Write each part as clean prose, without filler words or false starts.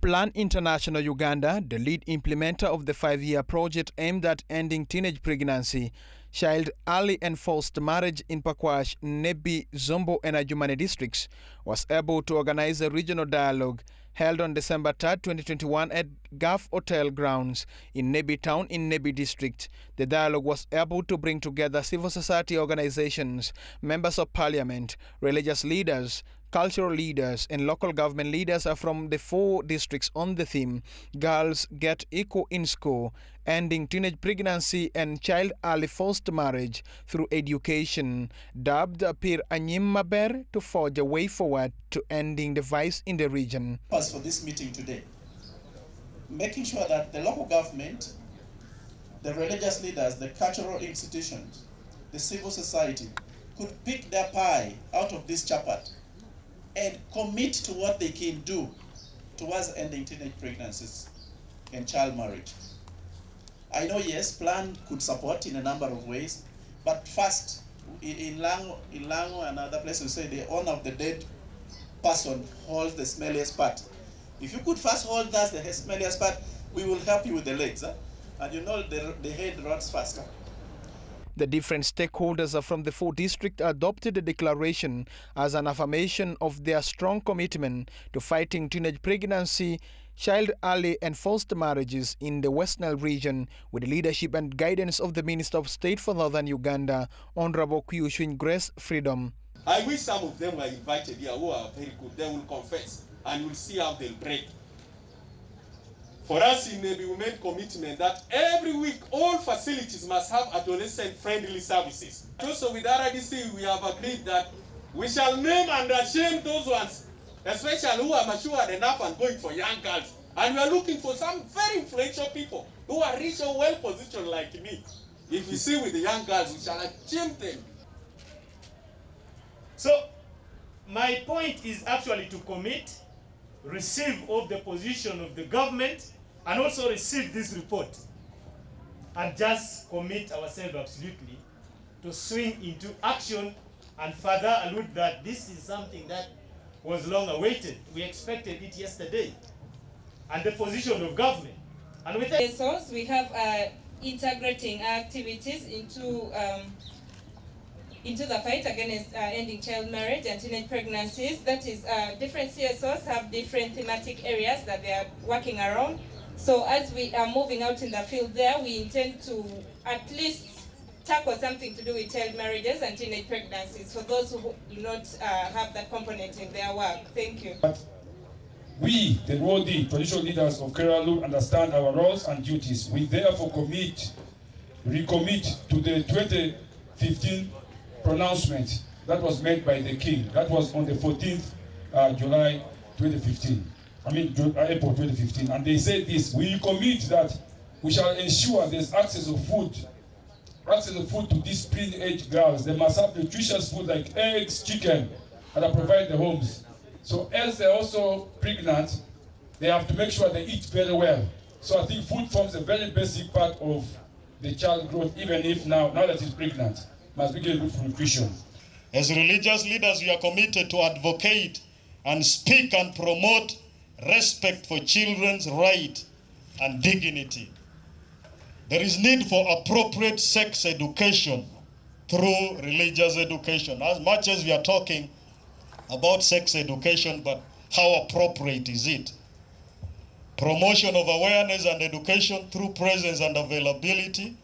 Plan International Uganda, the lead implementer of the 5-year project aimed at ending teenage pregnancy, child early and forced marriage in Pakwash, Nebi, Zombo and Ajumani districts, was able to organize a regional dialogue held on December 3, 2021 at Gulf Hotel grounds in Nebi town in Nebi district. The dialogue was able to bring together civil society organizations, members of parliament, religious leaders, cultural leaders and local government leaders are from the 4 districts on the theme Girls Get Equal in School, Ending Teenage Pregnancy and Child Early Forced Marriage through Education, dubbed Pir Anyim Maber to forge a way forward to ending the vice in the region. Purpose for this meeting today, making sure that the local government, the religious leaders, the cultural institutions, the civil society could pick their pie out of this chapter and commit to what they can do towards ending teenage pregnancies and child marriage. I know, yes, plan could support in a number of ways, but first, in Lango and other places, we say the honor of the dead person holds the smelliest part. If you could first hold that, the smelliest part, we will help you with the legs. And you know the head rots faster. The different stakeholders from the 4 districts adopted the declaration as an affirmation of their strong commitment to fighting teenage pregnancy, child early and forced marriages in the West Nile region with the leadership and guidance of the Minister of State for Northern Uganda, Honorable Kyushin Grace Freedom. I wish some of them were invited here who are very good. They will confess and we'll see how they'll break. For us in Nebi, we made commitment that every week all facilities must have adolescent-friendly services. Also with RDC, we have agreed that we shall name and shame those ones, especially who are matured enough and going for young girls. And we are looking for some very influential people who are rich or well-positioned like me. If we see with the young girls, we shall shame them. So, my point is actually to commit, receive of the position of the government, and also receive this report and just commit ourselves absolutely to swing into action and further allude that this is something that was long awaited. We expected it yesterday. And the position of government. And with CSOs, we have integrating activities into the fight against ending child marriage and teenage pregnancies. That is, different CSOs have different thematic areas that they are working around. So as we are moving out in the field there, we intend to at least tackle something to do with child marriages and teenage pregnancies for those who do not have that component in their work. Thank you. We, the worthy traditional leaders of Kerala, understand our roles and duties. We therefore recommit to the 2015 pronouncement that was made by the King. That was on the 14th July 2015. April 2015. And they said this: we commit that we shall ensure there's access of food to these pre-age girls. They must have nutritious food like eggs, chicken, and provide the homes. So as they're also pregnant, they have to make sure they eat very well. So I think food forms a very basic part of the child growth, even if now that he's pregnant, must be given good nutrition. As religious leaders, we are committed to advocate and speak and promote respect for children's right and dignity. There is need for appropriate sex education through religious education. As much as we are talking about sex education, but how appropriate is it? Promotion of awareness and education through presence and availability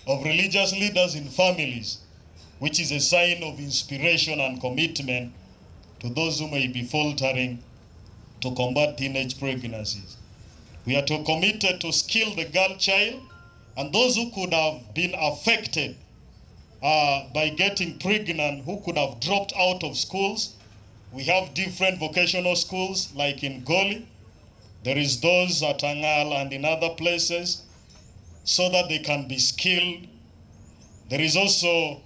of religious leaders in families, which is a sign of inspiration and commitment to those who may be faltering to combat teenage pregnancies. We are committed to skill the girl child and those who could have been affected by getting pregnant, who could have dropped out of schools. We have different vocational schools like in Goli. There is those at Angal and in other places so that they can be skilled. There is also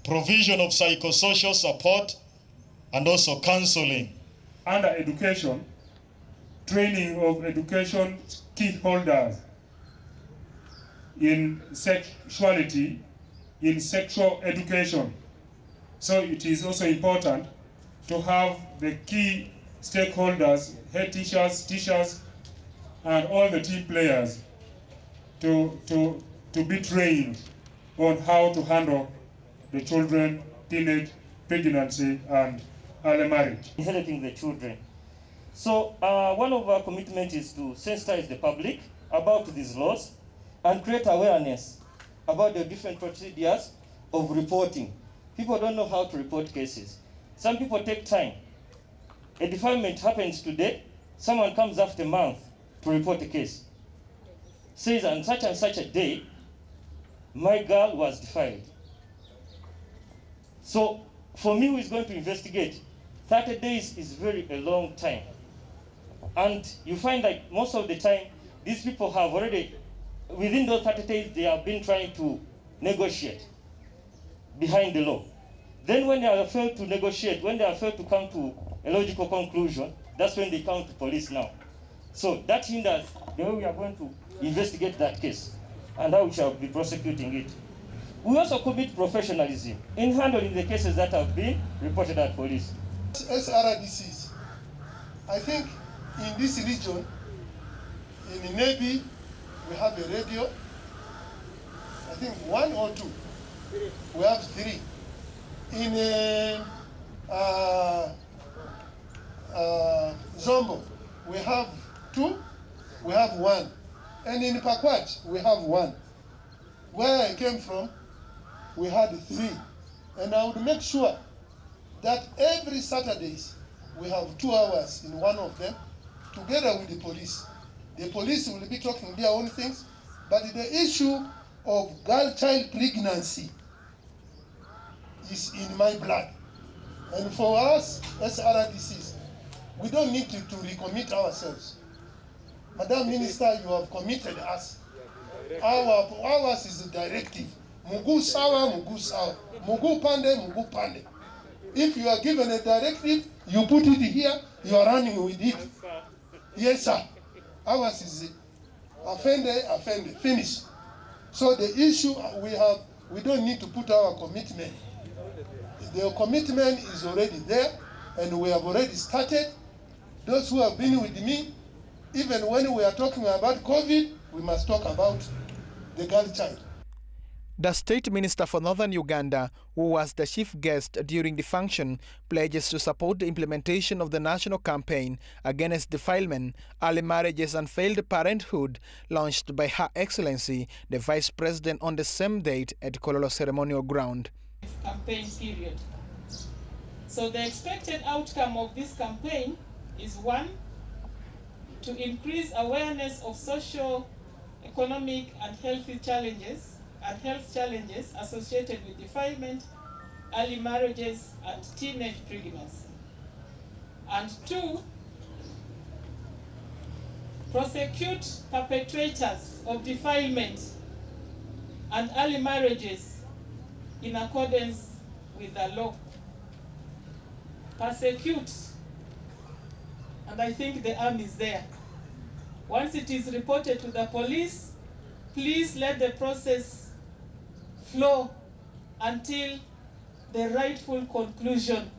provision of psychosocial support and also counseling. Under education, training of education key holders in sexuality, in sexual education. So it is also important to have the key stakeholders, head teachers, and all the team players to be trained on how to handle the children, teenage, pregnancy, and early marriage. Helping the children. So one of our commitments is to sensitize the public about these laws and create awareness about the different procedures of reporting. People don't know how to report cases. Some people take time. A defilement happens today, someone comes after a month to report a case. Says on such and such a day, my girl was defiled. So for me who is going to investigate, 30 days is a long time. And you find that most of the time, these people have already, within those 30 days, they have been trying to negotiate behind the law. Then when they have failed to negotiate, when they have failed to come to a logical conclusion, that's when they come to police now. So that hinders the way we are going to investigate that case and how we shall be prosecuting it. We also commit professionalism in handling the cases that have been reported at police. SRDCs, I think in this region, in Navy, we have a radio. I think 1 or 2. We have 3. In Zombo, we have 2. We have 1. And in Pakwach, we have 1. Where I came from, we had 3. And I would make sure that every Saturdays, we have 2 hours in one of them, together with the police. The police will be talking their own things, but the issue of girl-child pregnancy is in my blood. And for us, as RDCs, we don't need to recommit ourselves. Madam Minister, you have committed us. Ours is a directive. Mugu sawa, mugu sawa. Mugu pande, mugu pande. If you are given a directive, you put it here, you are running with it. Yes, sir. Ours is offended, finish. So the issue we don't need to put our commitment. The commitment is already there, and we have already started. Those who have been with me, even when we are talking about COVID, we must talk about the girl child. The State Minister for Northern Uganda, who was the chief guest during the function, pledges to support the implementation of the national campaign against defilement, early marriages and failed parenthood launched by Her Excellency, the Vice President, on the same date at Kololo Ceremonial Ground. Campaign period. So the expected outcome of this campaign is 1, to increase awareness of social, economic and health challenges associated with defilement, early marriages and teenage pregnancy. And 2, prosecute perpetrators of defilement and early marriages in accordance with the law. Persecute, and I think the arm is there. Once it is reported to the police, please let the process flow until the rightful conclusion.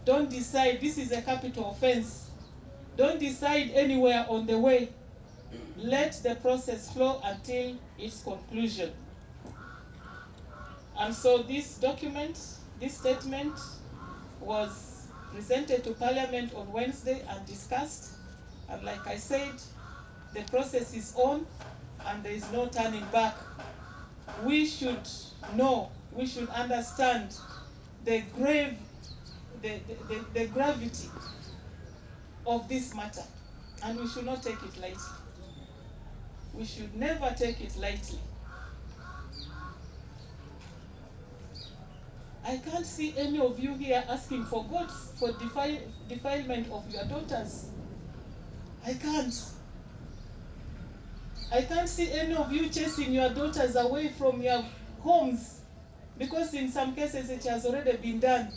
Don't decide this is a capital offense. Don't decide anywhere on the way. Let the process flow until its conclusion. And so this document, this statement was presented to Parliament on Wednesday and discussed. And like I said, the process is on and there is no turning back. We should know, we should understand the gravity of this matter, and we should not take it lightly. We should never take it lightly. I can't see any of you here asking for God for defilement of your daughters. I can't see any of you chasing your daughters away from your homes, because in some cases it has already been done.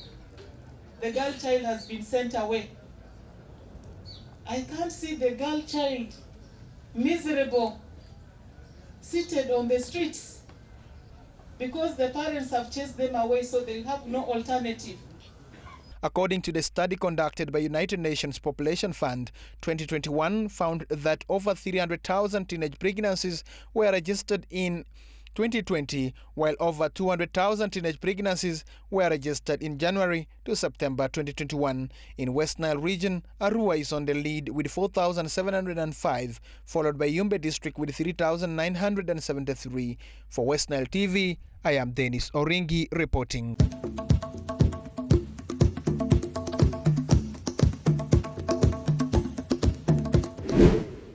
The girl child has been sent away. I can't see the girl child miserable, seated on the streets, because the parents have chased them away, so they have no alternative. According to the study conducted by United Nations Population Fund, 2021 found that over 300,000 teenage pregnancies were registered in 2020, while over 200,000 teenage pregnancies were registered in January to September 2021. In West Nile region, Arua is on the lead with 4,705, followed by Yumbe district with 3,973. For West Nile TV, I am Dennis Oringi reporting.